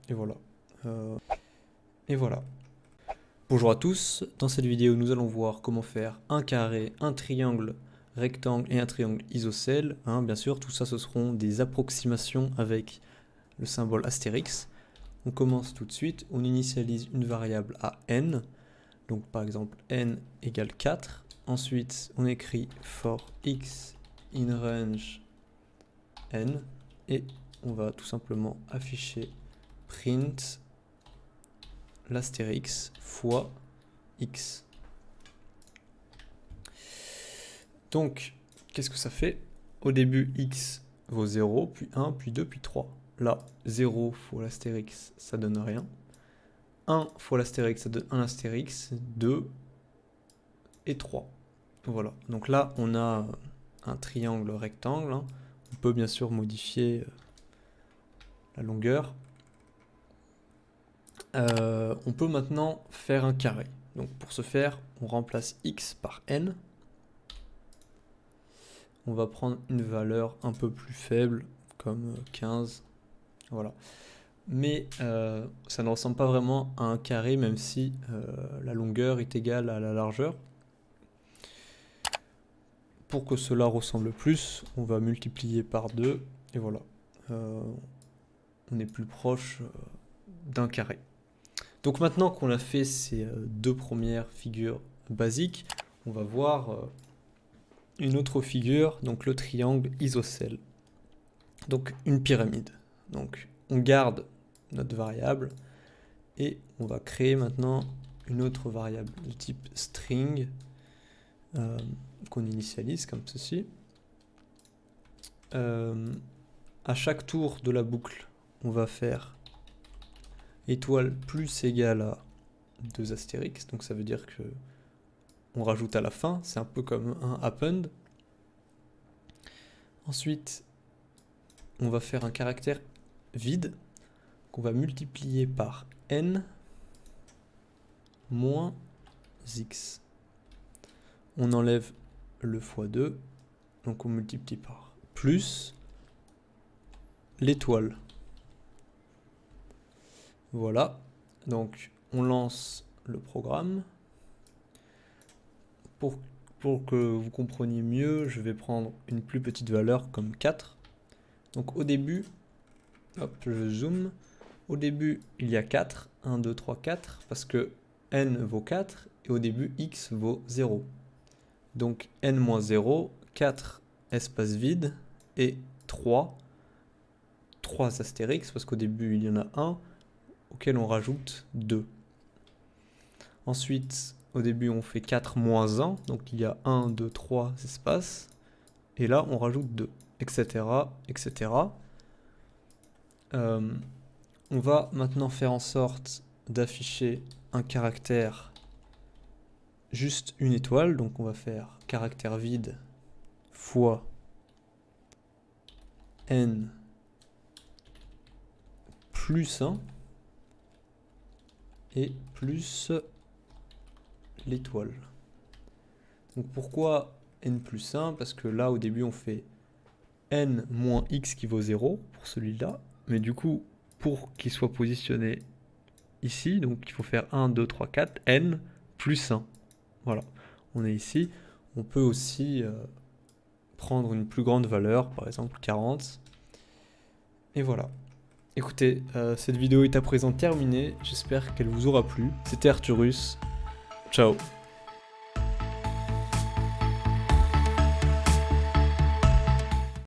et voilà. Et voilà. Bonjour à tous, dans cette vidéo nous allons voir comment faire un carré, un triangle rectangle et un triangle isocèle. Bien sûr, tout ça ce seront des approximations avec le symbole astérix. On commence tout de suite, on initialise une variable à n, donc par exemple n égale 4. Ensuite on écrit for x in range n et on va tout simplement afficher print l'astérix fois x. Donc, qu'est-ce que ça fait? Au début, x vaut 0, puis 1, puis 2, puis 3. Là, 0 fois l'astérix, ça donne rien. 1 fois l'astérix, ça donne 1 astérix, 2 et 3. Voilà, donc là, on a un triangle rectangle. On peut bien sûr modifier la longueur. On peut maintenant faire un carré. Donc pour ce faire, on remplace x par n. On va prendre une valeur un peu plus faible, comme 15. Voilà. Mais ça ne ressemble pas vraiment à un carré, même si la longueur est égale à la largeur. Pour que cela ressemble plus, on va multiplier par 2, et voilà. On est plus proche d'un carré. Donc maintenant qu'on a fait ces deux premières figures basiques, on va voir une autre figure, donc le triangle isocèle. Donc une pyramide. Donc on garde notre variable et on va créer maintenant une autre variable de type string qu'on initialise comme ceci. À chaque tour de la boucle, on va faire étoile plus égale à 2 astérix, donc ça veut dire que on rajoute à la fin, c'est un peu comme un append. Ensuite, on va faire un caractère vide qu'on va multiplier par n moins x. On enlève le x2, donc on multiplie par plus l'étoile. Voilà, donc on lance le programme. Pour que vous compreniez mieux, je vais prendre une plus petite valeur comme 4. Donc au début, hop, je zoome. Au début, il y a 4, 1, 2, 3, 4, parce que n vaut 4, et au début, x vaut 0. Donc n moins 0, 4 espace vide, et 3 astérix, parce qu'au début, il y en a 1, auquel on rajoute 2. Ensuite, au début, on fait 4 moins 1, donc il y a 1, 2, 3 espaces, et là, on rajoute 2, etc., etc. On va maintenant faire en sorte d'afficher un caractère juste une étoile, donc on va faire caractère vide fois n plus 1 et plus l'étoile. Donc pourquoi n plus 1? Parce que là au début on fait n moins x qui vaut 0 pour celui-là, mais du coup pour qu'il soit positionné ici, donc il faut faire 1, 2, 3, 4, n plus 1. Voilà, on est ici. On peut aussi prendre une plus grande valeur, par exemple 40. Et voilà. Écoutez, cette vidéo est à présent terminée. J'espère qu'elle vous aura plu. C'était Arthurus. Ciao.